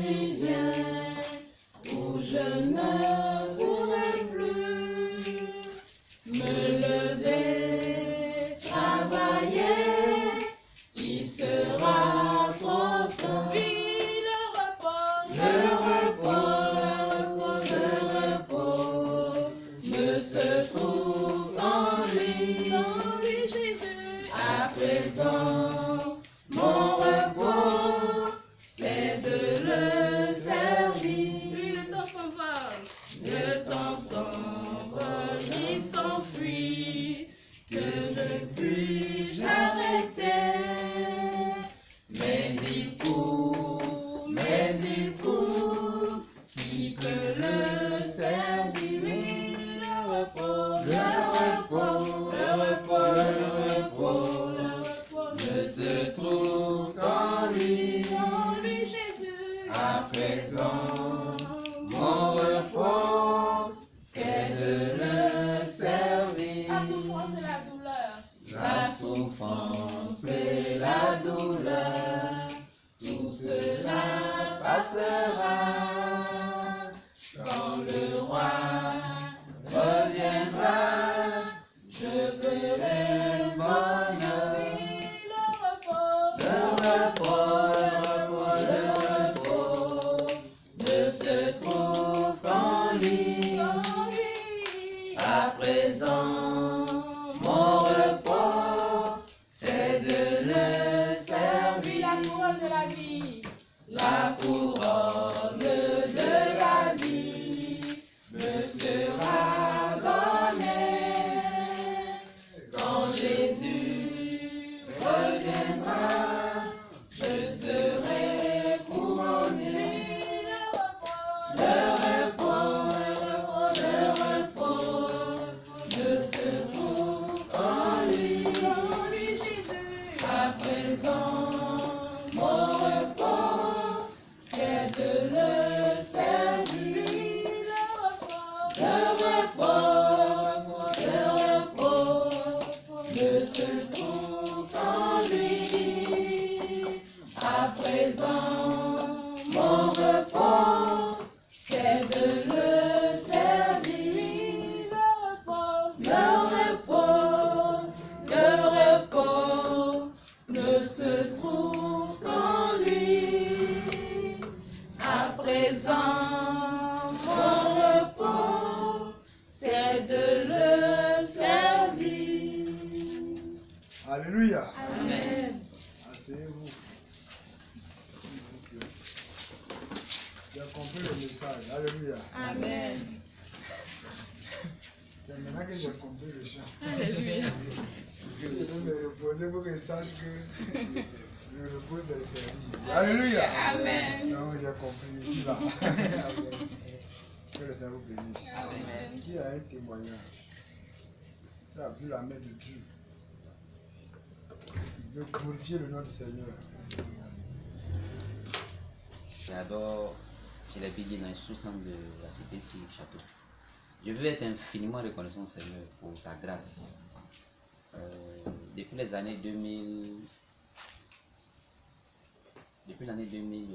rivière où je ne pourrai plus me lever, travailler, il sera trop tard. Puis le repos, le repos ne se trouve en lui, Jésus. à présent. Mon repos, c'est de le servir. Puis le temps s'envole, Le temps s'envole, il s'enfuit, que ne puis-je l'arrêter? Mais il court, qui peut le saisir? puis le repos, Le repos ne se trouve qu'en lui. Jésus. À présent, mon repos, c'est de le servir. La souffrance et la douleur, La souffrance et la douleur, tout cela passera. Quand le roi reviendra, je verrai le bonheur. puis le repos, Le repos ne se trouve qu'en lui. À présent, mon repos, c'est de le servir. la couronne de la vie, La couronne de la vie me sera donnée quand Jésus reviendra. Je serai couronné. Le repos ne se trouve en lui. Jésus. À présent, mon repos, c'est de le servir. Le repos ne se trouve en lui. À présent, mon repos, c'est de le servir. Le repos ne se trouve qu'en lui. À présent, mon repos, c'est de le servir. Alléluia. Amen. Asseyez-vous. Tu as compris le message. Alléluia. Amen. C'est maintenant que j'ai compris le chant. Alléluia. Je vais me reposer pour que je sache que le repos c'est le service. Alléluia. Amen. Non, j'ai compris ici là. Amen. Que le Seigneur vous bénisse. Amen. Qui a un témoignage? Qui a vu la main de Dieu? Il veut glorifier le nom du Seigneur. J'adore, je l'ai dit dans le sous-centre de la cité ici, château. Je veux être infiniment reconnaissant au Seigneur pour sa grâce. Depuis les années 2000, depuis l'année 2000,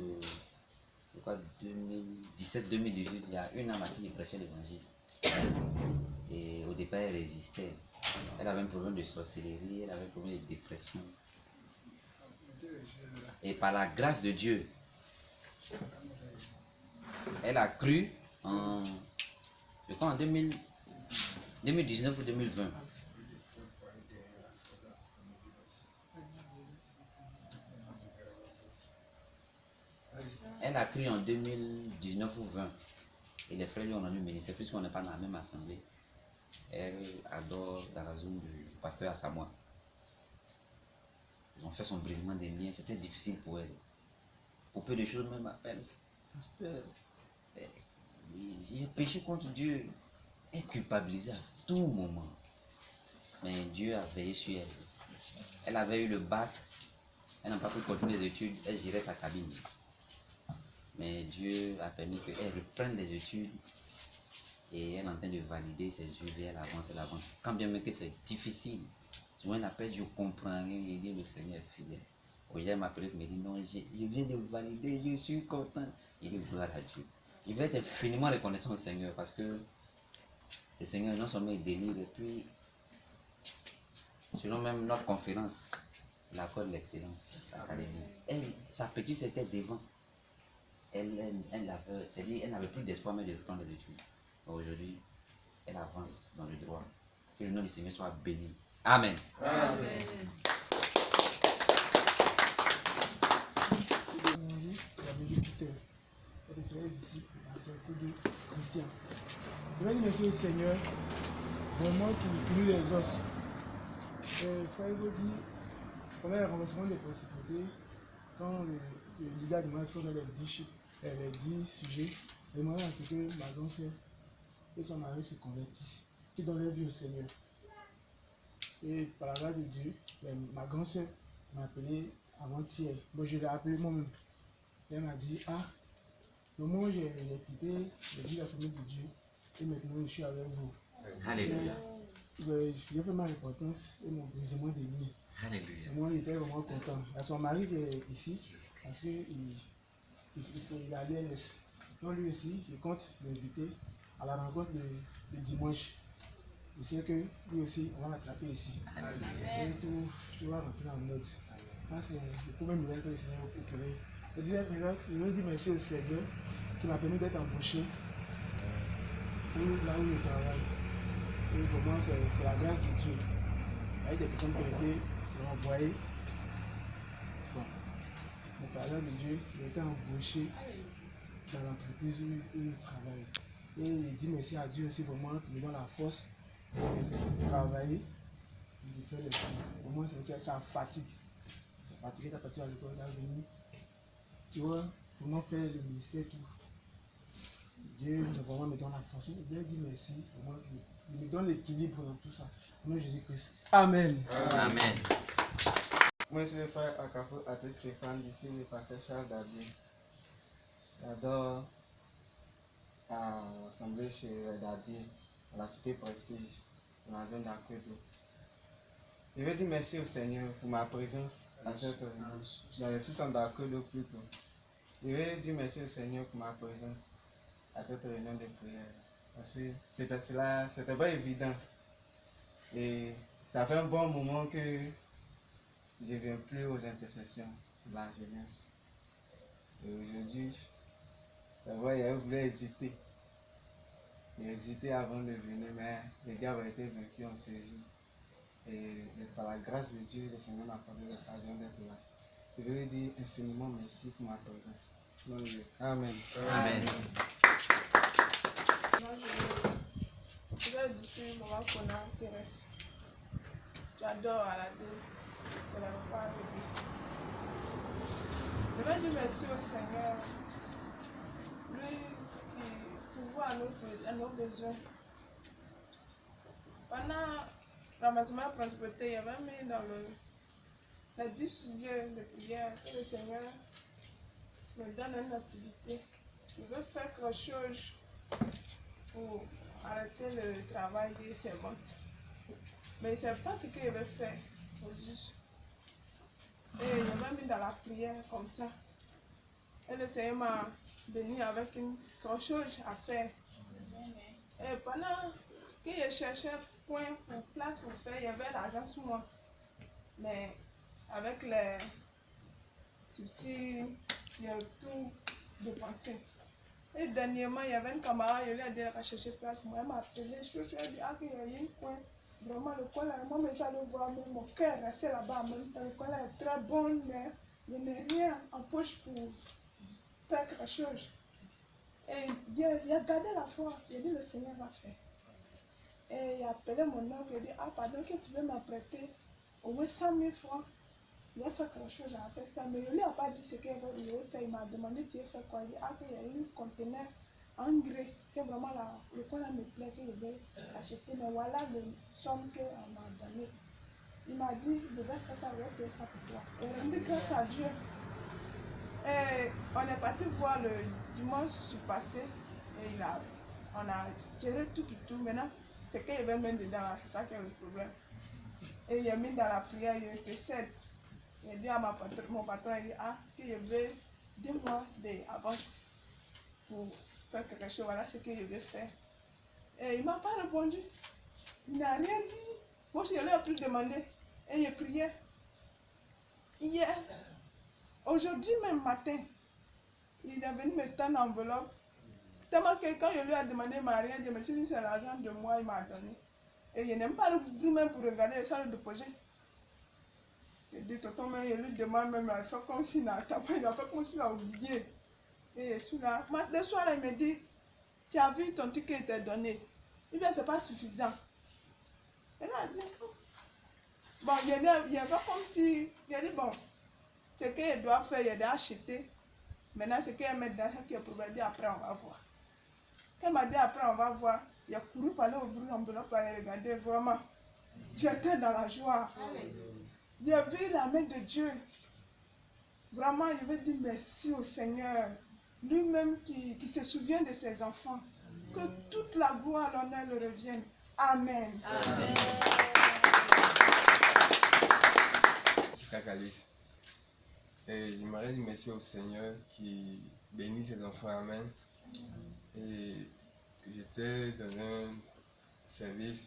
je crois 2017-2018, il y a une âme à qui il prêchait l'évangile. Et au départ, elle résistait. Elle avait un problème de sorcellerie, elle avait un problème de dépression. Et par la grâce de Dieu, elle a cru en, je crois en 2019 ou 2020. Elle a cru en 2019 ou 20. Et les frères lui ont rendu ministère, puisqu'on n'est pas dans la même assemblée. Elle adore dans la zone du pasteur Assamoah. Ils ont fait son brisement des liens, c'était difficile pour elle. Pour peu de choses, même appelle, pasteur, j'ai péché contre Dieu. Elle culpabilisait à tout moment. Mais Dieu a veillé sur elle. Elle avait eu le bac, elle n'a pas pu continuer les études, elle gérait sa cabine. Mais Dieu a permis qu'elle reprenne les études et elle est en train de valider ses yeux et elle avance. Quand bien même que c'est difficile, souvent elle appelle, je comprends rien, je dis le Seigneur est fidèle. Aujourd'hui elle m'appelle et me dit non, je viens de valider, je suis content. il dit gloire à Dieu. Il va être infiniment reconnaissant au Seigneur parce que le Seigneur non seulement il délivre, et puis, selon même notre conférence, il accorde l'excellence à l'académie. Elle, sa petite était devant. Elle n'avait plus d'espoir même de reprendre les études. Aujourd'hui, elle avance dans le droit. Que le nom du Seigneur soit béni. Amen. Amen. Je vais dire merci au Seigneur, vraiment qui nous les os. Frère, il faut dire, pendant le renversement des principautés, quand le leader demande ce qu'on a les 10 sujets, il demande à ce que ma grande soeur et son mari se convertissent, qui donnent leur vie au Seigneur. Et par la grâce de Dieu, ma grande soeur m'a appelé avant-hier. Bon, je l'ai appelé moi-même. Elle m'a dit, ah, le moment où j'ai quitté, j'ai dit la famille de Dieu, et maintenant je suis avec vous. Alléluia. J'ai fait ma repentance et mon brisement de nuit. Alléluia. Moi, j'étais vraiment content. Il y a son mari qui est ici, parce qu'il est à l'INS. Donc lui aussi, je compte l'inviter à la rencontre le dimanche. Je sais que lui aussi, on va l'attraper ici. Et tout va rentrer en ordre. C'est le premier miracle que le Seigneur a opéré. Le deuxième miracle, je veux dire merci au Seigneur qui m'a permis d'être embauché là où je travaille. Et pour moi, c'est la grâce de Dieu. Il y a des personnes qui ont été renvoyées. Bon, mais par la grâce de Dieu, j'ai été embauché dans l'entreprise où je travaille. Et il dit merci à Dieu aussi pour moi qui me donne la force de travailler, de faire les choses. Pour moi, ça fatigue. Ça fatigue, t'as parti à l'école, t'as venu. Tu vois, il faut faire le ministère et tout. Dieu vraiment me donne la force. Je lui dis merci. Pour moi, il me donne l'équilibre dans tout ça. Au nom de Jésus-Christ. Amen. Amen. Moi, je suis le frère Akafo Athé Stéphane, ici le pasteur Charles Dadier. J'adore à l'assemblée chez Dadier, à la cité Prestige, dans la zone d'Aquedo. Je veux dire merci au Seigneur pour ma présence à cette dans le sous-centre d'Aquedo plutôt. Je veux dire merci au Seigneur pour ma présence à cette réunion de prière. Parce que c'était pas évident. Et ça fait un bon moment que je ne viens plus aux intercessions de la jeunesse. Et aujourd'hui, c'est vrai, il voulait hésiter. Il a hésité avant de venir, mais le diable a été vaincu en ces jours. Et par la grâce de Dieu, le Seigneur m'a accordé l'occasion d'être là. Je veux lui dire infiniment merci pour ma présence. Amen. Amen. Je vais dire Maman Kona Thérèse. J'adore Aladé. C'est la foi avec. Je vais dire merci au Seigneur. Lui qui pourvoit à nos besoins. Pendant le ramassement de principauté, il y avait mis dans les 10 sujets de prière que le Seigneur me donne une activité. Je veux faire quelque chose pour arrêter le travail des servantes. Mais il ne sait pas ce qu'il veut faire au juste. Et il m'a mis dans la prière comme ça. Et le Seigneur m'a béni avec quelque chose à faire. Et pendant que je cherchais point pour place pour faire, il y avait l'argent sur moi. Mais avec les soucis, il y a tout dépensé. Et dernièrement, il y avait une camarade, je lui ai dit qu'elle chercher place pour moi. Elle m'a appelé, je lui ai dit qu'il y a une coin. Vraiment, le coin là, moi, mais j'allais voir, mais mon cœur est resté là-bas en même temps. Le coin là est très bon, mais il n'y a rien en poche pour faire quelque chose. Et il a gardé la foi. Il a dit le Seigneur va faire. Et il a appelé mon oncle, il a dit, ah pardon, que tu veux m'apprêter au moins 100 000 francs. Il a fait quelque chose, j'ai fait ça, mais il ne lui a pas dit ce qu'il veut faire. Il m'a demandé, tu veux faire quoi? Il dit, ah, qu'il y a un conteneur engrais, que vraiment le coin là me plaît, que je vais acheter. Mais voilà le somme qu'on m'a donné. Il m'a dit, je vais faire ça, je vais payer ça pour toi. Et rendu grâce à Dieu. Et on est parti voir le dimanche passé. Et on a géré tout. Maintenant, c'est qu'il va mettre dedans, c'est ça qui est le problème. Et il a mis dans la prière, il était 7. Il a dit à mon patron, il dit, ah, que je veux 2 mois d'avance. pour faire quelque chose. Voilà ce que je vais faire. Et il ne m'a pas répondu. Il n'a rien dit. Moi, je ne lui ai plus demandé. Et je priais. Hier, aujourd'hui même matin, il est venu me tendre l'enveloppe. Tellement que quand je lui ai demandé, il ne m'a rien dit. Je me suis dit, c'est l'argent de moi, il m'a donné. Et je n'aime pas l'ouvrir même pour regarder, ça le déposer. Je dis, tonton, mais je lui demande même, il fait comme s'il n'a oublié. Et je suis là. Le soir, il me dit, tu as vu ton ticket était donné. Il dit, c'est pas suffisant. Et là, je dis, bon, il y a pas comme si, il a dit, bon, ce qu'il doit faire, il doit acheter. Maintenant, ce qu'il met dans ça qui est pour dire, après, on va voir. Quand il m'a dit, après, on va voir, il a couru pour aller ouvrir l'enveloppe et regarder vraiment. J'étais dans la joie. J'ai vu la main de Dieu. Vraiment, je veux dire merci au Seigneur. Lui-même qui se souvient de ses enfants. Que toute la gloire et l'honneur le revienne. Amen. Amen. Calife. Et j'aimerais dire merci au Seigneur qui bénit ses enfants. Amen. Et j'étais dans un service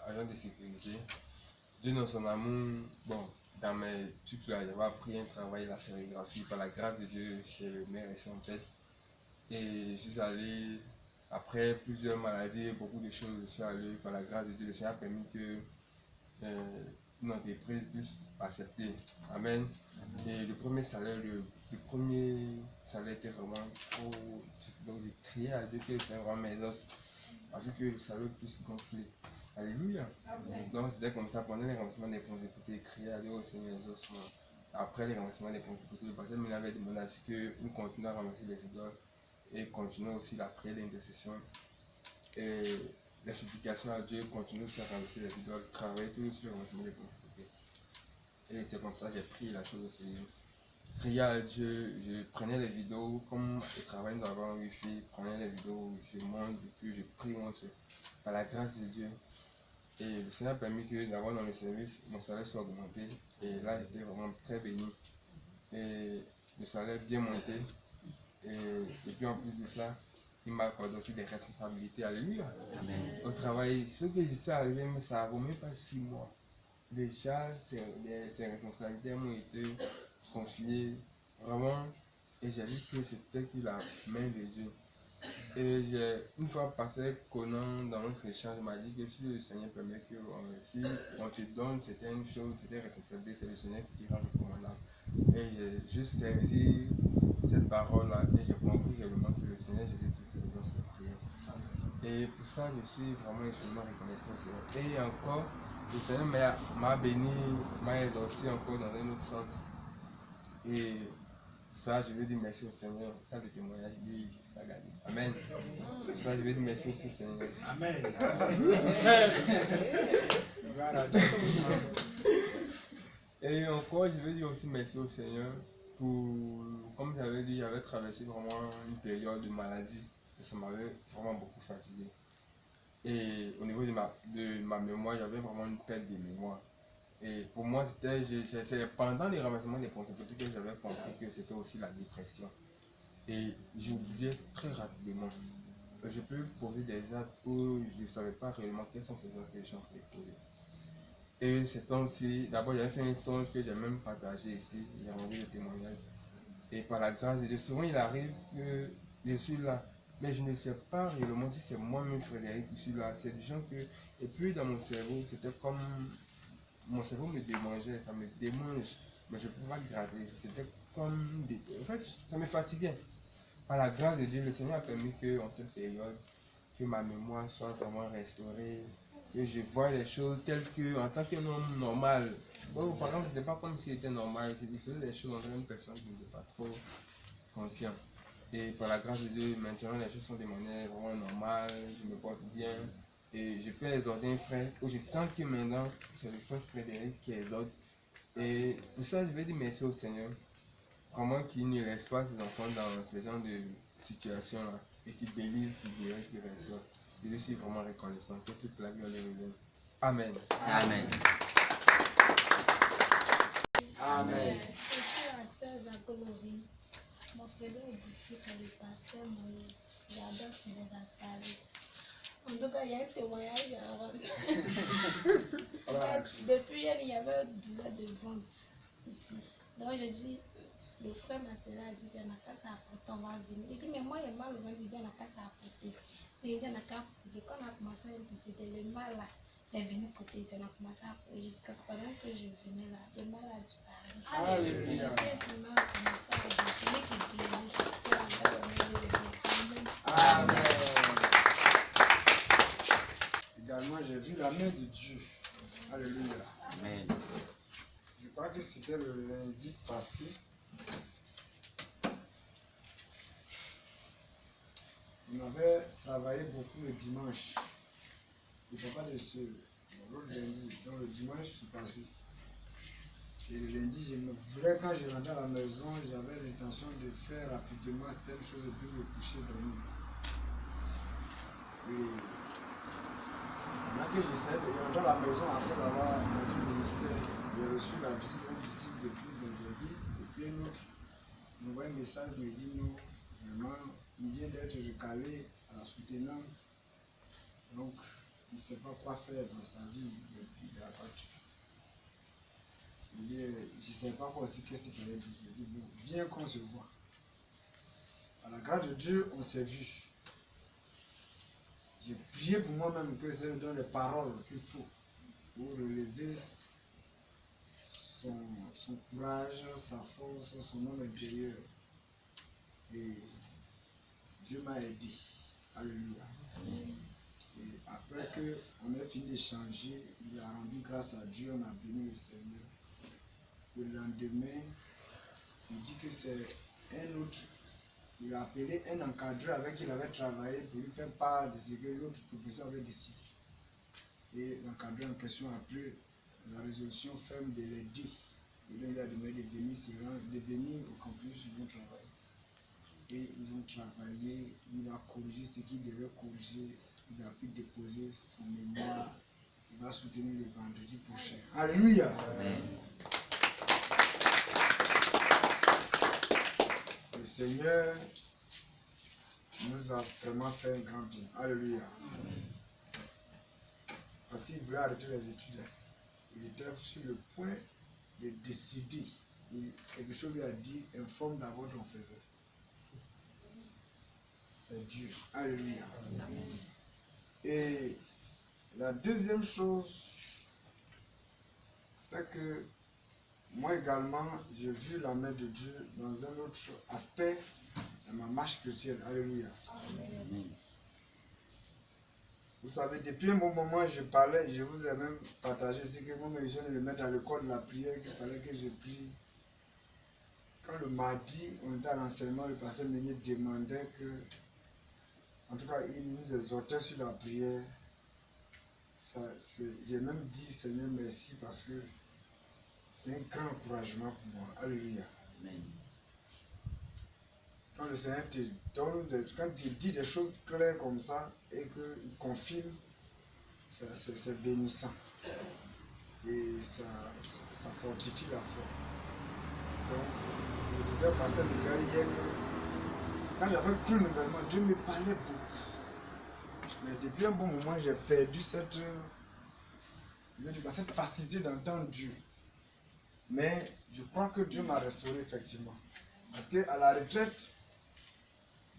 agent de sécurité. Dieu dans son amour, bon, dans mes trucs là, j'avais appris un travail, la sérigraphie, par la grâce de Dieu chez le maire et son père. Et je suis allé, après plusieurs maladies, beaucoup de choses, je suis allé, par la grâce de Dieu, le Seigneur a permis que une entreprise puisse accepter. Amen. Et le premier salaire était vraiment trop. Donc j'ai crié à Dieu que le Seigneur rend mes os, afin que le salaire puisse gonfler. Alléluia. Amen. Donc c'était comme ça, pendant les remerciements des principautés, crié à Dieu au Seigneur les ossements. Après les remerciements des principautés, le pasteur m'avait demandé à ce que nous continuions à ramasser les idoles et continuons aussi la prière d'intercession. Et la supplication à Dieu, continuons aussi à ramasser les idoles, travailler toujours sur le remerciement des principautés. Et c'est comme ça que j'ai pris la chose au Seigneur. Prier à Dieu, je prenais les vidéos, comme je travaille dans un wifi, je prenais les vidéos, je monte, je prie par la grâce de Dieu. Et le Seigneur a permis que d'abord dans le service, mon salaire soit augmenté. Et là, j'étais vraiment très béni. Et le salaire bien monté. Et puis en plus de ça, il m'a accordé aussi des responsabilités. Alléluia. Amen. Au travail, ce que je suis arrivé, mais ça n'a même pas 6 mois. Déjà, ces responsabilités m'ont été confiées vraiment. Et j'ai vu que c'était que la main de Dieu. Et j'ai une fois passé Conan dans notre échange, il m'a dit que si le Seigneur permet que si on te donne certaines choses, certaines responsabilités, c'est le Seigneur qui te rend recommandable. Et j'ai juste saisi cette parole-là et j'ai compris réellement que le Seigneur Jésus-Christ est sur la prière. Et pour ça, je suis vraiment extrêmement reconnaissant au Seigneur. Et encore, le Seigneur m'a béni, m'a exaucé encore dans un autre sens. Et ça, je vais dire merci au Seigneur. Ça, le témoignage, lui, c'est pas gagné. Amen. Pour ça, je vais dire merci aussi au Seigneur. Amen. Et encore, je vais dire aussi merci au Seigneur pour, comme j'avais dit, j'avais traversé vraiment une période de maladie et ça m'avait vraiment beaucoup fatigué. Et au niveau de ma mémoire, j'avais vraiment une perte de mémoire. Et pour moi, c'est pendant les ramassements des principautés que j'avais compris que c'était aussi la dépression. Et j'oubliais très rapidement. Je peux poser des actes où je ne savais pas réellement quels sont ces actes que je suis en train de poser. Et c'est aussi, d'abord j'avais fait un songe que j'ai même partagé ici, j'ai rendu le témoignage. Et par la grâce de Dieu, souvent il arrive que je suis là. Mais je ne sais pas réellement si c'est moi-même Frédéric qui suis là. C'est du genre que. Et puis dans mon cerveau, c'était comme. Mon cerveau me démangeait, ça me démange, mais je ne peux pas gratter. C'était comme des... En fait, ça me fatiguait. Par la grâce de Dieu, le Seigneur a permis qu'en cette période, que ma mémoire soit vraiment restaurée, que je vois les choses telles que, en tant qu'un homme normal. Bon, par exemple, ce n'était pas comme s'il était normal, il faisait des choses en tant qu'une personne qui n'était pas trop consciente. Et par la grâce de Dieu, maintenant les choses sont de manière vraiment normale, je me porte bien. Et je peux exhorter un frère où je sens que maintenant c'est le frère Frédéric qui exhorte. Et pour ça, je vais dire merci au Seigneur. Vraiment qu'il ne laisse pas ses enfants dans ce genre de situation-là. Et qu'il délivre, qu'il guérit, qu'il restaure. Je suis vraiment reconnaissant que toute la vie on les revienne. Amen. Amen. Amen. Je suis la sœur Zakolori. Mon frère disciple, le pasteur Moïse, j'adore sur les assaillants. En tout cas, il y a un témoignage. Depuis hier, il y avait un bureau de vente ici. Donc, je dis, le frère Marcela a dit qu'il y en a qu'à s'apporter, on va venir. Il dit, mais moi, il y a mal au ventre, il dit, il y en a qu'à s'apporter. Il dit, il y en a qu'à apporter. Quand on a commencé à dire, c'était le mal là. C'est venu côté, on a commencé à apporter jusqu'à pendant que je venais là. Le mal a disparu. Et je suis vraiment commencé à dire, celui qui guérit, je peux encore donner le Amen. Amen. Également, j'ai vu la main de Dieu. Alléluia. Amen. Je crois que c'était le lundi passé. On avait travaillé beaucoup le dimanche. Je ne sais pas de ce l'autre lundi. Donc le dimanche, je suis passé. Et le lundi, quand je rentrais à la maison, j'avais l'intention de faire rapidement certaines choses et puis me coucher dormir. Et maintenant que j'essaie de rentrer à la maison après avoir rendu le ministère, j'ai reçu la visite d'un disciple depuis Benjamin, et puis un autre m'envoie un message, me dit non, vraiment, il vient d'être recalé à la soutenance, donc il ne sait pas quoi faire dans sa vie, il est abattu. Je ne sais pas quoi aussi qu'est-ce qu'il fallait dire. Je dis bon, viens qu'on se voit. À la grâce de Dieu, on s'est vu. J'ai prié pour moi-même que ça me donne les paroles qu'il faut pour relever son courage, sa force, son homme intérieur. Et Dieu m'a aidé. Alléluia. Et après qu'on ait fini d'échanger, il a rendu grâce à Dieu, on a béni le Seigneur. Le lendemain, il dit que c'est un autre. Il a appelé un encadreur avec qui il avait travaillé pour lui faire part de ce que l'autre professeur avait décidé. Et l'encadreur en question a pris la résolution ferme de l'aider. Et lui a demandé de venir au campus, ils vont travailler. Et ils ont travaillé, il a corrigé ce qu'il devait corriger, il a pu déposer son mémoire. Il va soutenir le vendredi prochain. Alléluia! Amen. Le Seigneur nous a vraiment fait un grand bien. Alléluia. Parce qu'il voulait arrêter les études. Il était sur le point de décider. Quelque chose lui a dit, informe d'abord ton faiseur. C'est Dieu. Alléluia. Et la deuxième chose, c'est que moi également, j'ai vu la main de Dieu dans un autre aspect de ma marche chrétienne. Alléluia. Amen. Vous savez, depuis un bon moment, je parlais, je vous ai même partagé ce que moi, je viens de me mettre dans le corps de la prière, qu'il fallait que je prie. Quand le mardi, on était à l'enseignement, le pasteur Meunier demandait que, en tout cas, il nous exhortait sur la prière. J'ai même dit, Seigneur, merci, parce que c'est un grand encouragement pour moi. Alléluia. Amen. Quand le Seigneur te donne, quand il dit des choses claires comme ça et qu'il confirme, c'est bénissant. Et ça fortifie la foi. Donc, je disais au pasteur Miguel hier que quand j'avais cru nouvellement, Dieu me parlait beaucoup. Mais depuis un bon moment, j'ai perdu cette facilité d'entendre Dieu. Mais je crois que Dieu m'a restauré effectivement. Parce qu'à la retraite,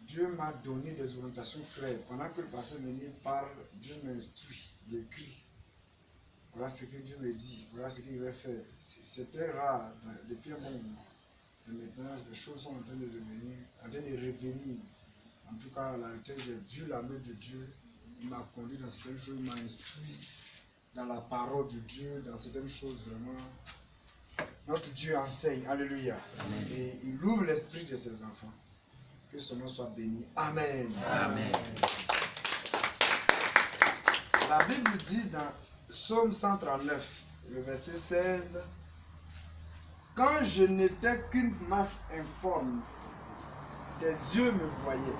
Dieu m'a donné des orientations claires. Pendant que le pasteur Meunier parle, Dieu m'instruit, j'écris. Voilà ce que Dieu me dit, voilà ce qu'il va faire. C'était rare depuis un bon moment. Et maintenant, les choses sont en train de revenir. En tout cas, à la retraite, j'ai vu la main de Dieu. Il m'a conduit dans certaines choses, il m'a instruit dans la parole de Dieu, dans certaines choses vraiment. Notre Dieu enseigne, alléluia. Amen. Et il ouvre l'esprit de ses enfants. Que son nom soit béni. Amen. Amen. La Bible dit dans Psaume 139, le verset 16, « Quand je n'étais qu'une masse informe, tes yeux me voyaient.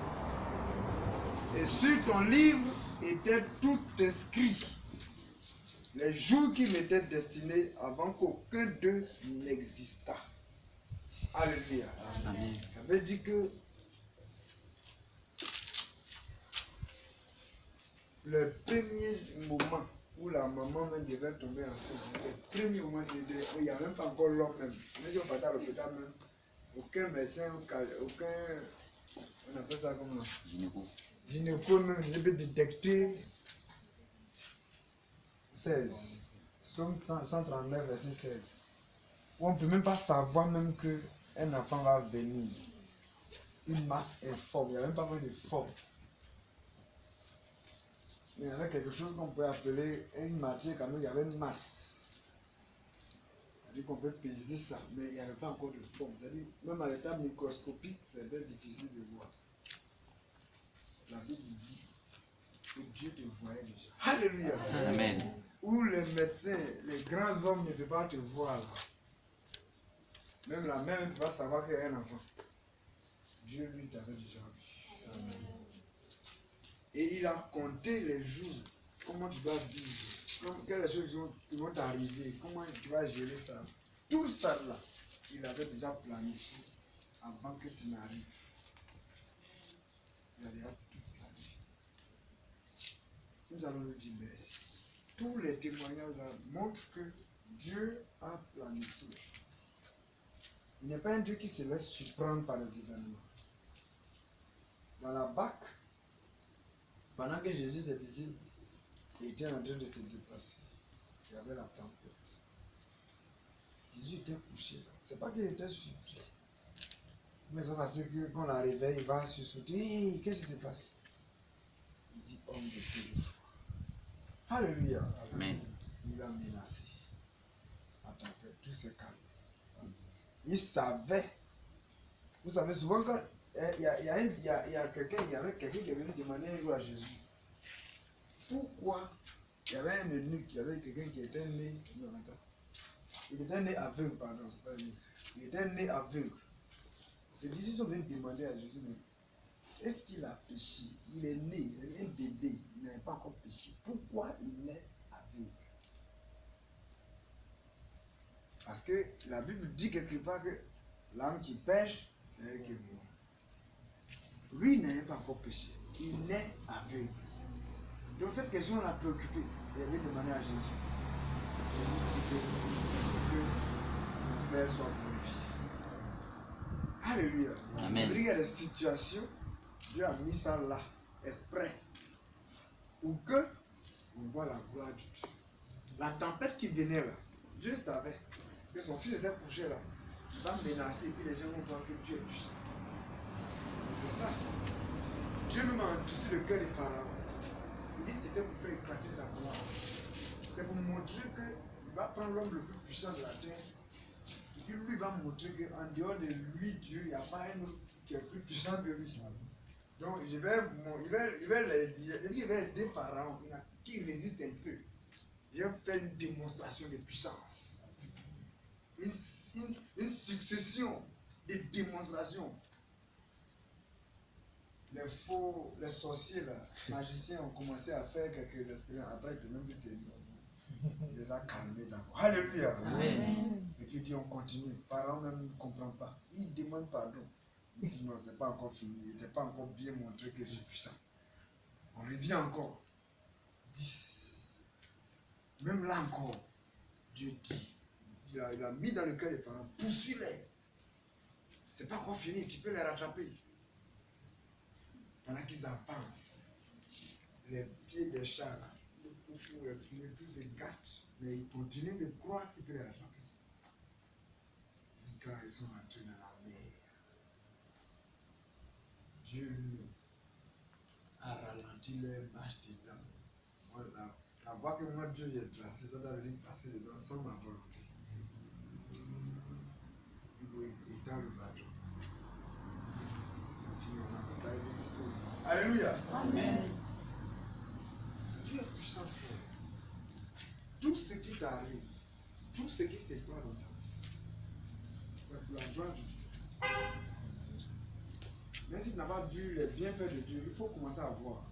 Et sur ton livre était tout inscrit. Les jours qui m'étaient destinés avant qu'aucun d'eux n'existât. » Alléluia. Amen. Ça veut dire que le premier moment où la maman même devait tomber enceinte, le premier moment, il n'y a même pas encore l'homme même. Mais on partait à l'hôpital même. Aucun médecin, aucun, on appelle ça comment? Gynéco. Gynéco même, je peux détecter 16. Somme 139, verset 16. On ne peut même pas savoir même qu'un enfant va venir. Une masse informe, il n'y a même pas besoin de forme. Il y avait quelque chose qu'on peut appeler une matière, quand même, il y avait une masse. C'est-à-dire qu'on peut peser ça, mais il n'y avait pas encore de forme. C'est-à-dire, même à l'état microscopique, c'était difficile de voir. La Bible dit que Dieu te voyait déjà. Alléluia. Amen. Où les médecins, les grands hommes ne peuvent pas te voir. Là. Même la mère ne peut pas savoir qu'il y a un enfant. Dieu lui t'avait déjà vu. Amen. Et il a compté les jours. Comment tu dois vivre. Quelles choses qui vont t'arriver. Comment tu vas gérer ça. Tout ça là, il avait déjà planifié avant que tu n'arrives. Il a déjà tout planifié. Nous allons lui dire merci. Tous les témoignages là montrent que Dieu a planifié les choses. Il n'est pas un Dieu qui se laisse surprendre par les événements. Dans la barque, pendant que Jésus et ses disciples étaient en train de se déplacer, il y avait la tempête. Jésus était couché là. C'est pas qu'il était surpris. Mais c'est parce que quand on la réveille, il va se sauter. Hey, qu'est-ce qui se passe? Il dit homme de peu de foi. Alléluia. Amen. Il a menacé. La tempête, tout s'est calmé. Il savait. Vous savez, souvent quand il y avait quelqu'un qui est venu demander un jour à Jésus pourquoi il y avait un eunuque, il y avait quelqu'un qui était né. Non, attends. Il était né aveugle, pardon, c'est pas lui. Il était né aveugle. Les disciples sont venus demander à Jésus, mais est-ce qu'il a péché? Il est né, il est un bébé, il n'a pas encore péché. Pourquoi il est aveugle? Parce que la Bible dit quelque part que l'âme qui pêche, c'est elle qui est morte. Lui n'a pas encore péché. Il naît aveugle. Donc cette question l'a préoccupé. Il avait demandé à Jésus. Jésus dit que le Père soit glorifié. Alléluia. Amen. Il y a des situations, Dieu a mis ça là, exprès. Pour que on voit la gloire de Dieu. La tempête qui venait là, Dieu savait que son fils était couché là. Il va menacer et puis les gens vont voir que Dieu est puissant. C'est ça. Dieu même a endurci le cœur des Pharaon. Il dit que c'était pour faire éclater sa gloire. C'est pour montrer qu'il va prendre l'homme le plus puissant de la terre. Et puis lui va montrer qu'en dehors de lui, Dieu, il n'y a pas un autre qui est plus puissant que lui. Donc il va aider Pharaon qui résiste un peu. Il va faire une démonstration de puissance. Une succession de démonstrations. Les sorciers, là, magiciens ont commencé à faire quelques expériences. Après, ils ne peuvent même plus tenir. Il les a calmés d'abord. Alléluia. Amen. Et puis il dit on continue. Pharaon même ne comprend pas. Il demande pardon. Il dit non, c'est pas encore fini. Il n'était pas encore bien montré que je suis puissant. On revient encore. 10. Même là encore, Dieu dit. Il a mis dans le cœur des Pharaon. Poursuis-les. C'est pas encore fini. Tu peux les rattraper. Pendant qu'ils avancent, les pieds des chats, là, tous se gâtent, mais ils continuent de croire qu'ils peuvent les rattraper. Jusqu'à ils sont entrés dans la mer. Dieu lui a ralenti leur marche dedans. Voilà. La voie que moi Dieu j'ai tracée, ça doit venir passer dedans sans ma volonté. Et puis il étend le bateau. Ça finit, on a pas aimé. Alléluia. Amen. Dieu est puissant, frère. Tout ce qui t'arrive, tout ce qui se passe dans ta vie, c'est pour la gloire de Dieu. Mais si tu n'as pas vu les bienfaits de Dieu, il faut commencer à voir.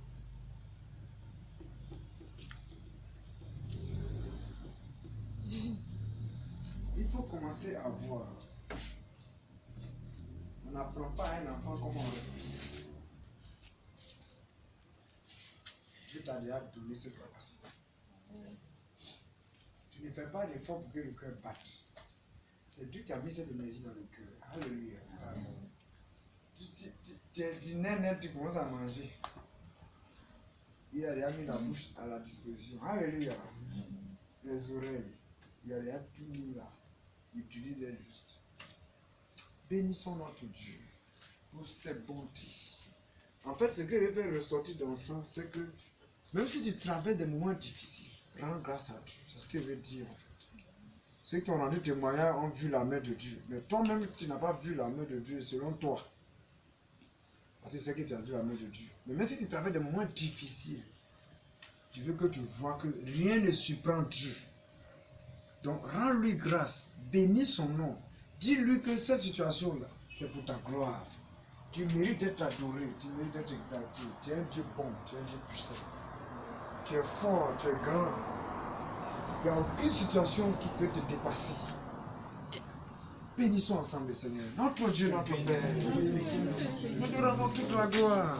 Il faut commencer à voir. On n'apprend pas à un enfant comment on respire. Dieu t'a déjà donné cette capacité. Tu ne fais pas d'effort pour que le cœur batte. C'est Dieu qui a mis cette énergie dans le cœur. Alléluia. Tu nais net, tu commences à manger. Il a déjà mis la bouche à la disposition. Alléluia. Les oreilles. Il a déjà tout mis là. Utilise-les juste. Bénissons notre Dieu pour ses bontés. En fait, ce que je vais faire ressortir dans ça, c'est que même si tu traverses des moments difficiles, rends grâce à Dieu. C'est ce que je veux dire en fait. Ceux qui ont rendu témoignage ont vu la main de Dieu. Mais toi-même, tu n'as pas vu la main de Dieu selon toi. Parce que c'est que tu as vu la main de Dieu. Mais même si tu traverses des moments difficiles, tu veux que tu vois que rien ne surprend Dieu. Donc, rends-lui grâce. Bénis son nom. Dis-lui que cette situation-là, c'est pour ta gloire. Tu mérites d'être adoré. Tu mérites d'être exalté. Tu es un Dieu bon. Tu es un Dieu puissant. Tu es fort. Tu es grand. Il n'y a aucune situation qui peut te dépasser. Bénissons ensemble le Seigneur. Notre Dieu, notre Père. Nous te rendons toute la gloire.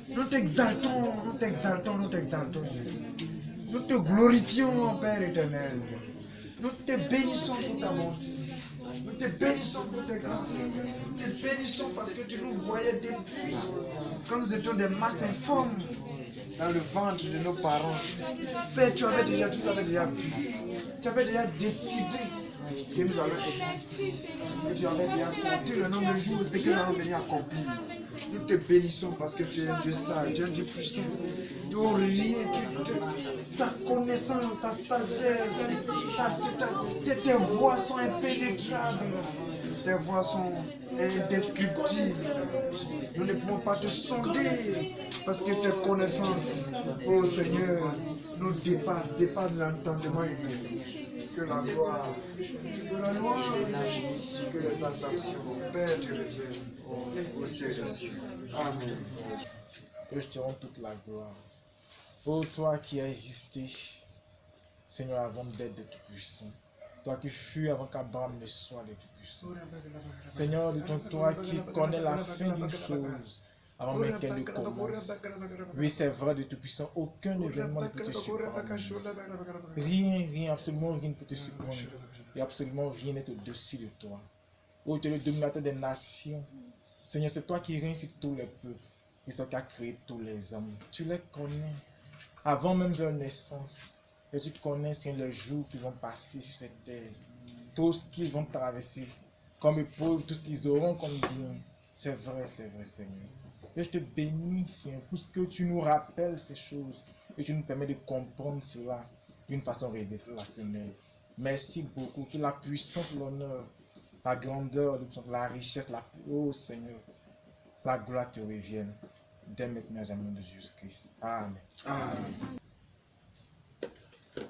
Nous t'exaltons, nous t'exaltons, nous t'exaltons. Nous te glorifions, Père éternel. Nous te bénissons pour ta bonté. Nous te bénissons pour tes grâces. Nous te bénissons parce que tu nous voyais depuis quand nous étions des masses informes dans le ventre de nos parents. Père, tu avais déjà vu. Tu avais déjà décidé que nous allons exister. Et tu avais déjà compté le nombre de jours, c'est que nous allons venir accomplir. Nous te bénissons parce que tu es un Dieu sage, tu es un Dieu puissant. Tu as rien, ta connaissance, ta sagesse, tes voix sont impénétrables. Tes voix sont indescriptibles. Nous ne pouvons pas te sonder parce que tes connaissances, oh Seigneur, nous dépassent l'entendement humain. Que la gloire, que l'exaltation, Père, te reviennent au ciel des cieux. Amen. Que je te rende toute la gloire. Ô toi qui as existé, Seigneur, avant d'être de Tout-Puissant. Toi qui fus avant qu'Abraham ne soit de Tout-Puissant. Seigneur, de ton toi qui connais la fin d'une chose avant même qu'elle ne commence. Oui, c'est vrai, de Tout-Puissant, aucun événement ne peut te surprendre. Rien, absolument rien ne peut te surprendre. Et absolument rien n'est au-dessus de toi. Ô, tu es le dominateur des nations. Seigneur, c'est toi qui règnes sur tous les peuples. Et c'est toi qui as créé tous les hommes. Tu les connais avant même leur naissance. Et tu connais, Seigneur, les jours qui vont passer sur cette terre. Tout ce qu'ils vont traverser comme épreuve, tout ce qu'ils auront comme bien. C'est vrai, Seigneur. Et je te bénis, Seigneur, pour ce que tu nous rappelles ces choses. Et tu nous permets de comprendre cela d'une façon relationnelle. Merci beaucoup. Que la puissance, l'honneur, la grandeur, la richesse, oh Seigneur, la gloire te revienne. Dès maintenant, jamais de Jésus-Christ. Amen. Amen.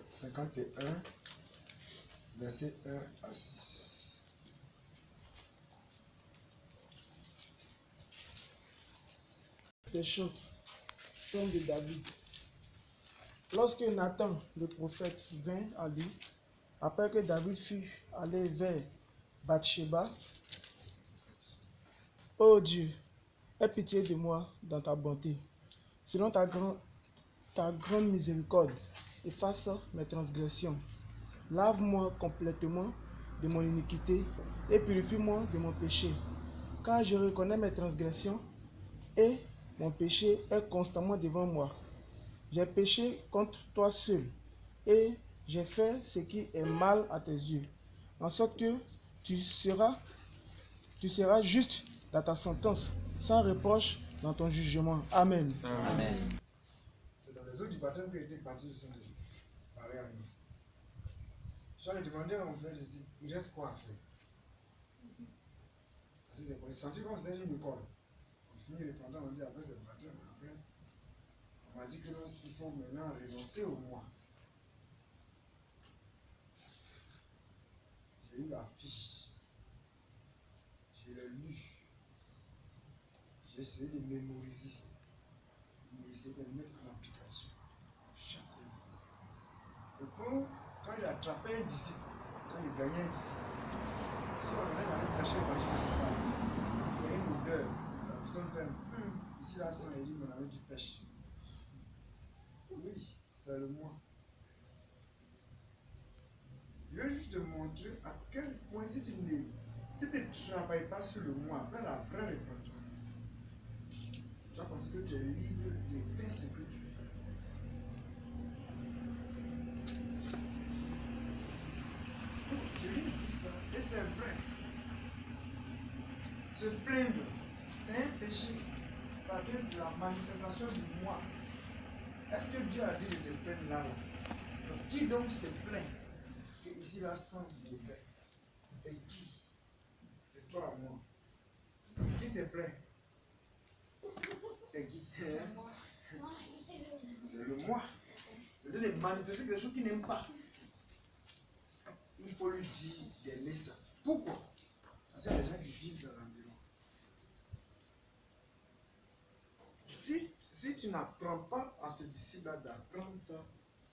51, verset 1 à 6. Des chantres, Psaume de David. Lorsque Nathan, le prophète, vint à lui, après que David fut allé vers Bathsheba, ô Dieu, aie pitié de moi dans ta bonté. Selon ta grande miséricorde, efface mes transgressions. Lave-moi complètement de mon iniquité et purifie-moi de mon péché. Car je reconnais mes transgressions et mon péché est constamment devant moi. J'ai péché contre toi seul et j'ai fait ce qui est mal à tes yeux, en sorte que tu seras juste dans ta sentence, sans reproche dans ton jugement. Amen. Amen. C'est dans les eaux du baptême que était baptisé du Saint-Esprit. Pareil à nous. Je lui demandé à mon frère ici, il reste quoi à faire? Parce que c'est pour se sentir comme c'est une école. On finit le pendant, on dit après c'est le baptême, après on m'a dit que il faut maintenant renoncer au moi. J'ai eu la fiche. Je l'ai lu. J'ai essayé de mémoriser. Et essayer de mettre en application chaque jour. Et pour, quand il attrapait un disciple, quand il gagnait un disciple, si on venait d'aller cacher le manger, il y a une odeur. La personne fait ici là sent, il dit mon ami tu pêches. Oui, c'est le moi. Je vais juste te montrer à quel point si tu ne travailles pas sur le moi, après la vraie repentance, tu vois, parce que tu es libre de faire ce que tu veux. Je lui dis ça, et c'est vrai. Se plaindre, c'est un péché. Ça vient de la manifestation du moi. Est-ce que Dieu a dit de te plaindre là? Donc, qui donc se plaint que ici là sent mauvais? C'est qui? De toi à moi. Qui se plaint? C'est qui? C'est le moi. Le Dieu de manifester quelque chose qu'il n'aime pas. Il faut lui dire d'aimer ça. Pourquoi? Parce qu'il y a des gens qui vivent dans l'environ. Si tu n'apprends pas à ce disciple-là d'apprendre ça,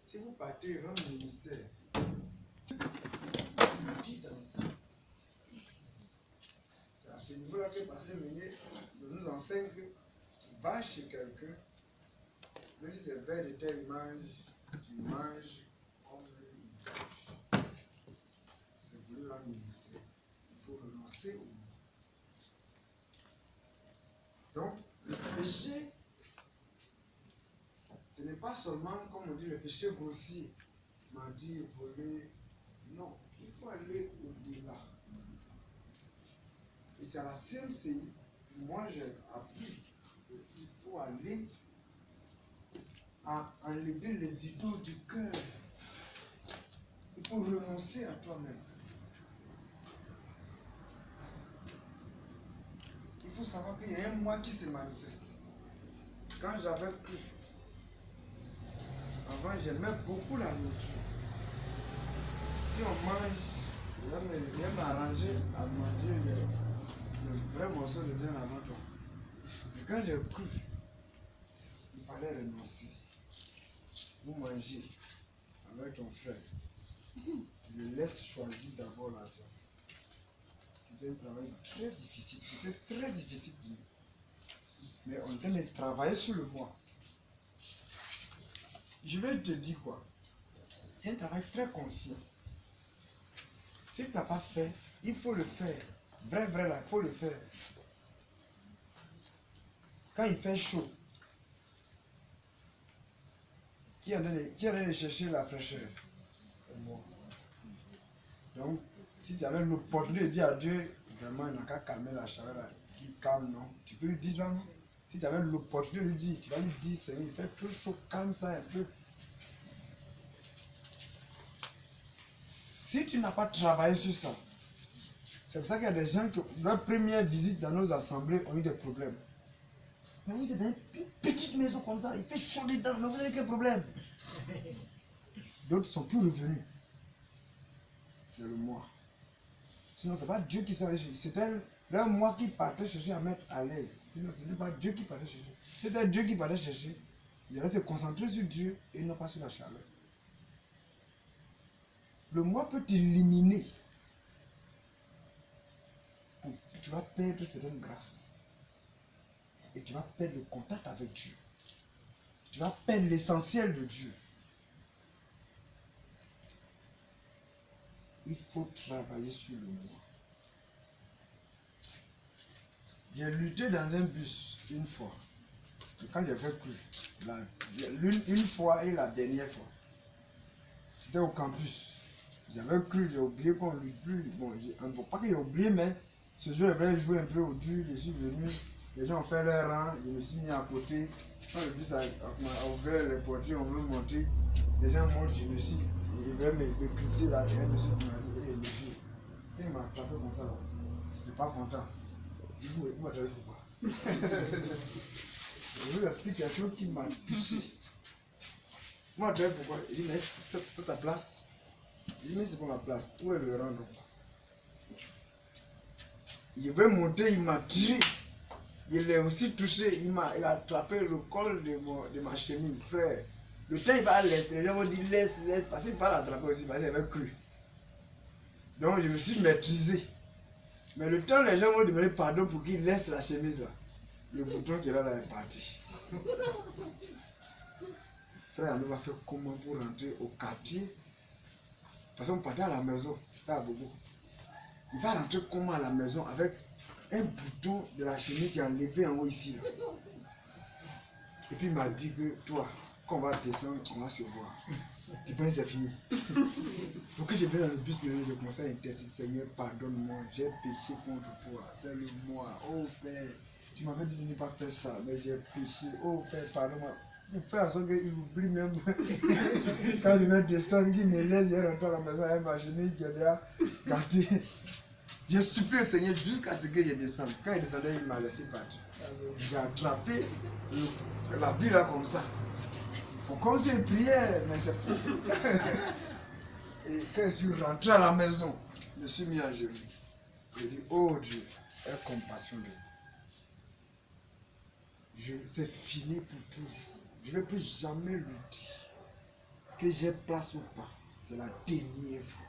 si vous partez rendre le ministère, il vit dans ça. C'est à ce niveau-là que Pasteur Meunier nous enseigne que tu vas chez quelqu'un, même si c'est vers de telle image, tu manges comme lui il mange. C'est pour lui rendre ministère. Il faut renoncer au monde. Donc, le péché, ce n'est pas seulement, comme on dit, le péché grossier, mentir, voler. Non, il faut aller au-delà. Et c'est à la CMCI, moi j'ai appris qu'il faut aller à enlever les idoles du cœur. Il faut renoncer à toi-même. Il faut savoir qu'il y a un moi qui se manifeste. Quand j'avais cru, avant j'aimais beaucoup la nourriture. Si on mange, j'aime m'arranger à manger le vrai morceau de viande avant toi. Mais quand j'ai cru, il fallait renoncer. Vous mangez avec ton frère. Tu le laisses choisir d'abord la viande. C'était un travail très difficile. C'était très difficile pour nous. Mais on tient de travailler sur le moi. Je vais te dire quoi. C'est un travail très conscient. Si tu n'as pas fait, il faut le faire. Vrai là, il faut le faire. Quand il fait chaud, qui est en train de chercher la fraîcheur? Moi. Donc, si tu avais l'opportunité de dire à Dieu, vraiment, il n'a qu'à calmer la chaleur, là, il calme, non? Tu peux lui dire ça, non? Si tu avais l'opportunité de lui dire, tu vas lui dire, Seigneur, il fait trop chaud, calme ça un peu. Si tu n'as pas travaillé sur ça, c'est pour ça qu'il y a des gens qui, leur première visite dans nos assemblées, ont eu des problèmes. Mais vous êtes dans une petite maison comme ça, il fait chaud dedans, mais vous avez quel problème? D'autres sont plus revenus. C'est le moi. Sinon, ce n'est pas Dieu qui s'en allait chercher. C'était leur moi qui partait chercher à mettre à l'aise. Sinon, ce n'est pas Dieu qui partait chercher. C'était Dieu qui partait chercher. Ils allaient se concentrer sur Dieu et non pas sur la chaleur. Le moi peut t'éliminer. Tu vas perdre certaines grâces. Et tu vas perdre le contact avec Dieu. Tu vas perdre l'essentiel de Dieu. Il faut travailler sur le moi. J'ai lutté dans un bus une fois. Et quand j'ai fait cru, une fois et la dernière fois, j'étais au campus. J'avais cru, j'ai oublié qu'on ne lutte plus. Bon, pas que j'ai oublié, mais ce jour, j'avais joué un peu au dur. Je suis venu, les gens ont fait leur rang, je me suis mis à côté. Quand le bus a ouvert les portiers, on veut monter. Les gens montent, je me suis. Il veut me glisser là, je me suis dit, le vieux. Il m'a attrapé comme ça là. Je n'étais pas content. Je dis, vous m'attendez pourquoi? Je vous explique quelque chose qui m'a poussé. Moi, je pourquoi? Il dit, mais c'est ta place. Je dis, mais c'est pas ma place. Où est le rang donc? Il veut monter, il m'a tiré. Il est aussi touché, il a attrapé le col de ma chemise, frère. Le temps il va laisser, les gens vont dire laisse, parce qu'il va l'attraper aussi, parce qu'il avait cru. Donc je me suis maîtrisé. Mais le temps, les gens vont demander pardon pour qu'il laisse la chemise là. Le bouton qui est là est parti. Frère, on va faire comment pour rentrer au quartier? Parce qu'on partait à la maison, là à Bobo. Il va rentrer comment à la maison avec un bouton de la chemise qui est enlevé en haut ici. Là. Et puis il m'a dit que toi, quand on va descendre, on va se voir. Tu penses que c'est fini? Faut que je vienne dans le bus, mais je commence à intercéder. Seigneur, pardonne-moi, j'ai péché contre toi. Salue-moi. Oh Père, tu m'avais dit de ne pas faire ça, mais j'ai péché. Oh Père, pardonne-moi. Pour faire en sorte qu'il oublie même. Quand je vais descendre, qu'il me laisse, il rentre à la maison avec ma chemise qui est déjà gardée. J'ai supplié le Seigneur jusqu'à ce que je descende. Quand il descendait, il m'a laissé partir. J'ai attrapé la Bible là comme ça. Il faut commencer une prière, mais c'est fou. Et quand je suis rentré à la maison, je me suis mis à genoux. J'ai dit, oh Dieu, aie compassion de moi. C'est fini pour tout. Je ne vais plus jamais lui dire que j'ai place ou pas. C'est la dernière fois.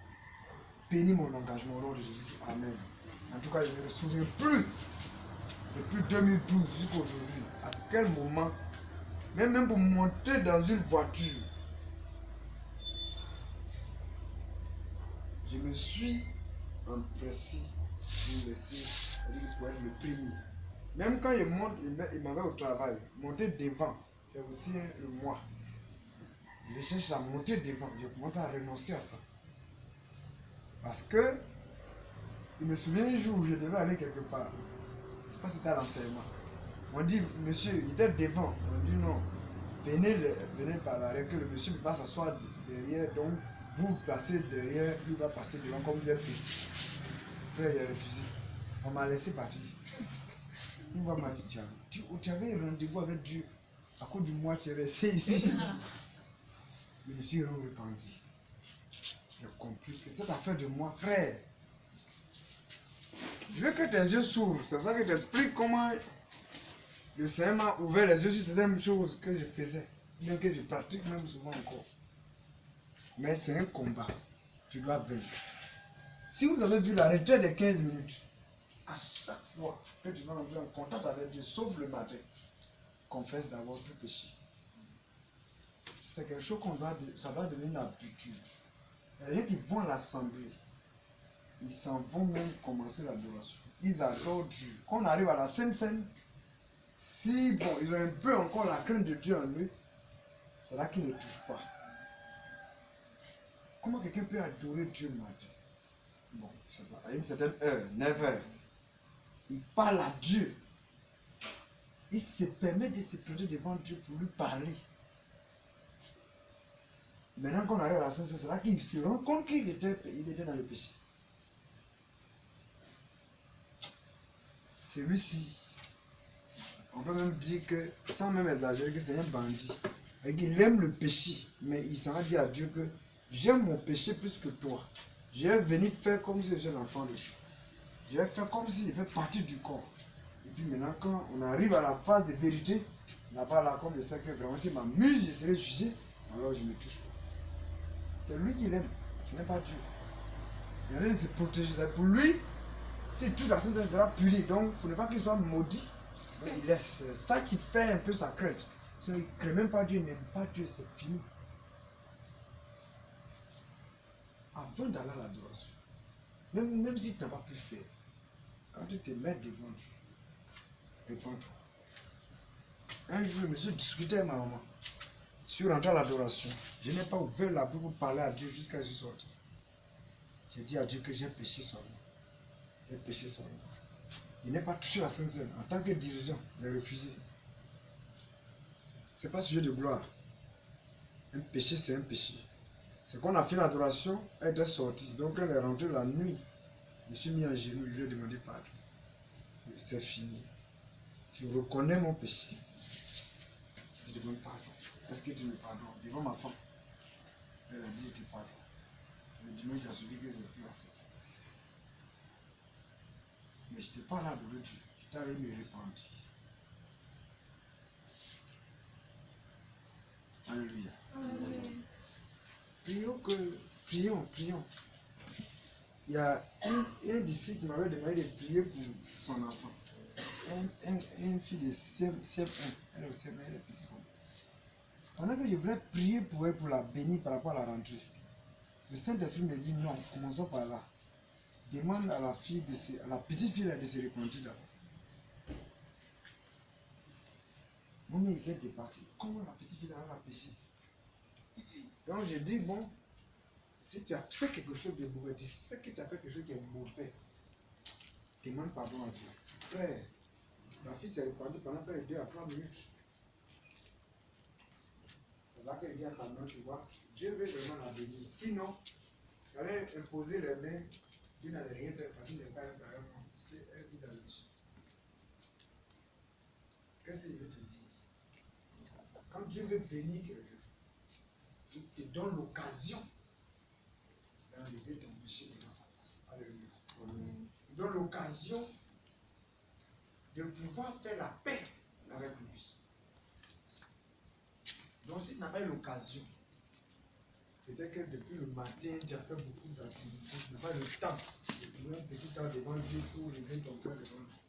Bénis mon engagement au nom de Jésus. Amen. En tout cas, je ne me souviens plus, depuis 2012 jusqu'à aujourd'hui, à quel moment, même pour monter dans une voiture, je me suis empressé pour laisser, pour être le premier. Même quand il monte, il m'avait au travail, monter devant, c'est aussi le moi. Je cherche à monter devant, je commence à renoncer à ça. Parce que, il me souvient un jour où je devais aller quelque part. Je ne sais pas si c'était à l'enseignement. On dit, monsieur, il était devant. On dit non, venez par l'arrêt, que le monsieur ne peut pas s'asseoir derrière, donc vous passez derrière, lui va passer devant comme vous êtes petit. Frère, il a refusé. On m'a laissé partir. Il m'a dit, tiens, tu avais un rendez-vous avec Dieu. À cause du mois, tu es resté ici. Je me suis repenti. J'ai compris que cette affaire de moi, frère, je veux que tes yeux s'ouvrent. C'est pour ça que je t'explique comment le Seigneur m'a ouvert les yeux sur certaines choses que je faisais, bien que je pratique même souvent encore. Mais c'est un combat. Tu dois vaincre. Si vous avez vu la retraite de 15 minutes, à chaque fois que tu vas entrer en contact avec Dieu, sauf le matin, confesse d'abord tout péché. C'est quelque chose ça doit devenir une habitude. Il y a des gens qui vont à l'assemblée, ils s'en vont même commencer l'adoration. Ils adorent Dieu. Quand on arrive à la Sainte Seine, si bon, ils ont un peu encore la crainte de Dieu en eux, c'est là qu'ils ne touchent pas. Comment quelqu'un peut adorer Dieu le matin? Bon, c'est pas à une certaine heure, 9h. Il parle à Dieu. Il se permet de se présenter devant Dieu pour lui parler. Maintenant qu'on arrive à la Sainte Seine, c'est là qu'il se rend compte qu'il était dans le péché. Celui-ci, on peut même dire que, sans même exagérer, que c'est un bandit. Et qu'il aime le péché, mais il s'en va dire à Dieu que j'aime mon péché plus que toi. Je vais venir faire comme si j'étais un enfant de Dieu. Je vais faire comme s'il fait partie du corps. Et puis maintenant, quand on arrive à la phase de vérité, là-bas, là, comme je sais que vraiment, si je m'amuse, je serai jugé, alors je ne me touche pas. C'est lui qui l'aime, ce n'est pas Dieu. Il y en a qui se protéger. Pour lui, si toute la Sainte sera punie, donc il ne faudrait pas qu'il soit maudit. Mais il laisse. C'est ça qui fait un peu sa crainte. Sinon, il ne crée même pas Dieu, il n'aime pas Dieu, c'est fini. Avant d'aller à l'adoration, même si tu n'as pas pu faire, quand tu te mets devant Dieu, réponds-toi. Un jour, je me suis discuté avec ma maman. Je suis rentré à l'adoration. Je n'ai pas ouvert la bouche pour parler à Dieu jusqu'à ce que je sorte. J'ai dit à Dieu que j'ai péché seulement. J'ai péché seulement. Il n'est pas touché la Sainte Seine. En tant que dirigeant, il a refusé. Ce n'est pas sujet de gloire. Un péché, c'est un péché. C'est qu'on a fait l'adoration, elle est sortie. Donc elle est rentrée la nuit. Je me suis mis en genoux, je lui ai demandé pardon. C'est fini. Je reconnais mon péché. Je te demande pardon. Est-ce que tu me pardonnes? Devant ma femme. Elle a dit, je te pardonne. C'est le dimanche qui a suivi que j'ai pris la Sainte Seine. Mais je n'étais pas là d'adorer Dieu. J'étais allé me repentir. Alléluia. Amen. Prions. il y a un disciple qui m'avait demandé de prier pour son enfant. Une fille de CM1. Elle est au CM1, elle est petite. Pendant que je voulais prier pour elle, pour la bénir par rapport à la rentrée, le Saint-Esprit me dit non, commençons par là. Demande à la fille à la petite fille de se repentir d'abord. Mon mère était dépassé. Comment la petite fille a péché? Donc je dis bon, si tu as fait quelque chose de mauvais, tu sais que tu as fait quelque chose de mauvais, demande pardon à Dieu. Frère, la fille s'est répandue pendant près de 2 à 3 minutes. C'est là qu'elle dit à sa mère, tu vois, Dieu veut vraiment la bénir. Sinon, elle allait imposer les mains, Dieu n'allait rien faire parce qu'il n'est pas un parent. Elle vit dans le péché. Qu'est-ce qu'il veut te dire? Quand Dieu veut bénir quelqu'un, il te donne l'occasion d'enlever ton péché devant sa face. Alléluia. Il donne l'occasion de pouvoir faire la paix avec lui. Donc s'il n'a pas eu l'occasion, peut-être que depuis le matin, tu as fait beaucoup d'activités, tu n'as pas eu le temps de trouver un petit temps devant Dieu pour lever ton cœur devant Dieu.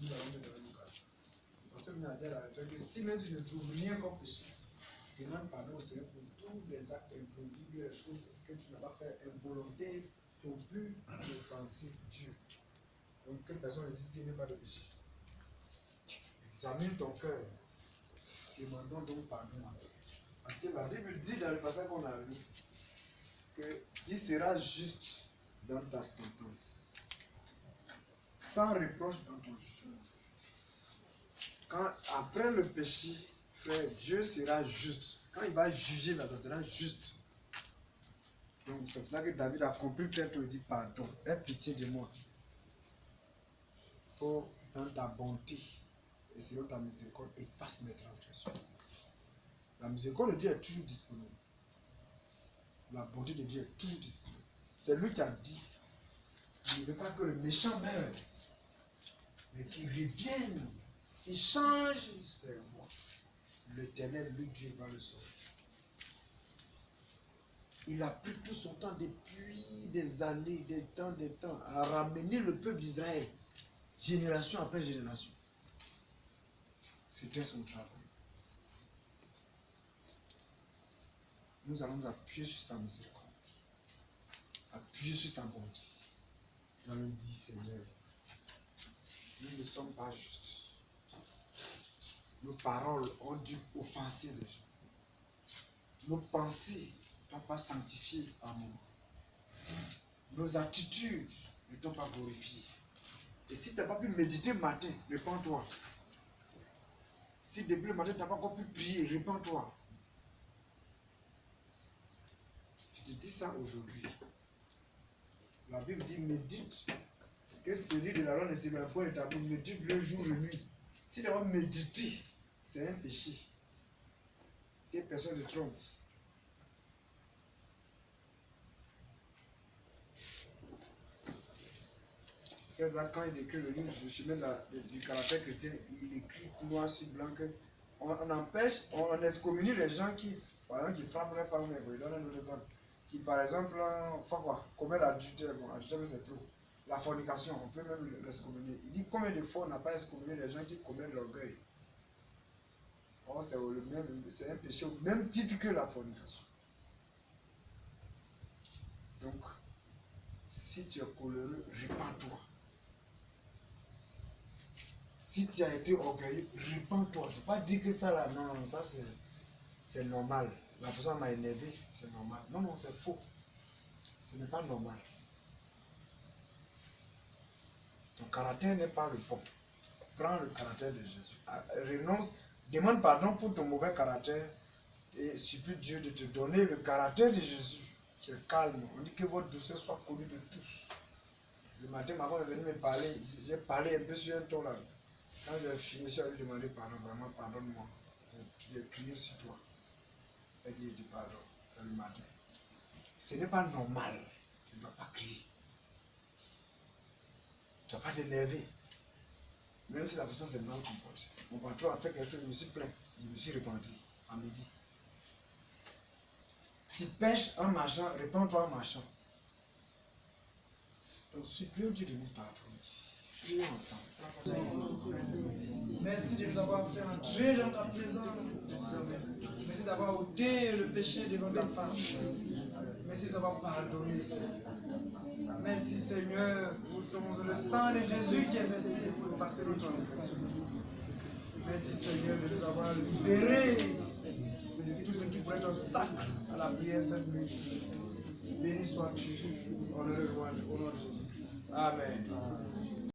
Nous allons te donner l'occasion. Parce que nous avons dit à la retraite que si même tu ne trouves rien comme péché, demande pardon au Seigneur pour tous les actes improvis, les choses que tu n'as pas fait involontaires, qui ont pu offenser Dieu. Donc que personne ne dise qu'il n'y a pas de péché. Examine ton cœur. Demandons donc pardon à Dieu. Parce que la Bible dit dans le passage qu'on a lu que tu seras juste dans ta sentence, sans reproche dans ton jugement. Quand après le péché, frère, Dieu sera juste. Quand il va juger là, ça sera juste. Donc c'est pour ça que David a compris peut-être, il dit pardon, aie pitié de moi. Il faut dans ta bonté et selon ta miséricorde, efface mes transgressions. La miséricorde de Dieu est toujours disponible. La bonté de Dieu est toujours disponible. C'est lui qui a dit, il ne veut pas que le méchant meure, mais qu'il revienne, qu'il change ses voies. L'Éternel, lui, Dieu, va le sauver. Il a pris tout son temps depuis des années, des temps, à ramener le peuple d'Israël, génération après génération. C'était son travail. Nous allons nous appuyer sur sa miséricorde, appuyer sur sa bonté. Nous allons dire, Seigneur, nous ne sommes pas justes. Nos paroles ont dû offenser les gens. Nos pensées ne t'ont pas sanctifié à moment. Nos attitudes ne t'ont pas glorifié. Et si tu n'as pas pu méditer matin, répands-toi. Si depuis le matin tu n'as pas encore pu prier, répands-toi. Je te dis ça aujourd'hui. La Bible dit, médite que celui de la loi ne se met pas établi, médite le jour et nuit. Si tu vas méditer, c'est un péché. Que personne ne trompe. Quand il écrit le livre Le chemin du caractère chrétien, il écrit noir sur blanc que on excommunie les gens qui, par exemple, qui frappent les femmes, il donne un exemple. Qui, par exemple, font quoi? Commettent l'adultère, bon, l'adultère c'est trop. La fornication, on peut même l'excommunier. Il dit combien de fois on n'a pas excommunié les gens qui commettent l'orgueil? Or, c'est un péché au même titre que la fornication. Donc, si tu es coléreux, répands-toi. Si tu as été orgueilleux, répands-toi. C'est pas dire que ça là, non, ça c'est normal. La personne m'a énervé, c'est normal. Non, c'est faux. Ce n'est pas normal. Ton caractère n'est pas le bon. Prends le caractère de Jésus. Renonce, demande pardon pour ton mauvais caractère et supplie Dieu de te donner le caractère de Jésus qui est calme. On dit que votre douceur soit connue de tous. Le matin, ma femme est venue me parler. J'ai parlé un peu sur un ton là. Quand j'ai fini, je suis allé demander pardon. Vraiment, pardonne-moi. J'ai crié sur toi. Elle dit pardon. C'est le matin. Ce n'est pas normal. Tu ne dois pas crier. Tu ne dois pas t'énerver. Même si la personne s'est mal comportée. Mon patron a fait quelque chose, je me suis plaint. Je me suis repenti à midi. Tu pêches en marchant, répands-toi en marchant. Donc, supplions Dieu de nous pardonner. Prions ensemble. Merci de nous avoir fait entrer dans ta présence. Merci d'avoir ôté le péché devant ta face. Merci d'avoir pardonné, Seigneur. Merci, Seigneur, pour le sang de Jésus qui est versé pour effacer nos transgressions. Merci, Seigneur, de nous avoir libérés de tout ce qui pourrait être obstacle à la prière cette nuit. Béni sois-tu, honneur et louange au nom de Jésus-Christ. Amen.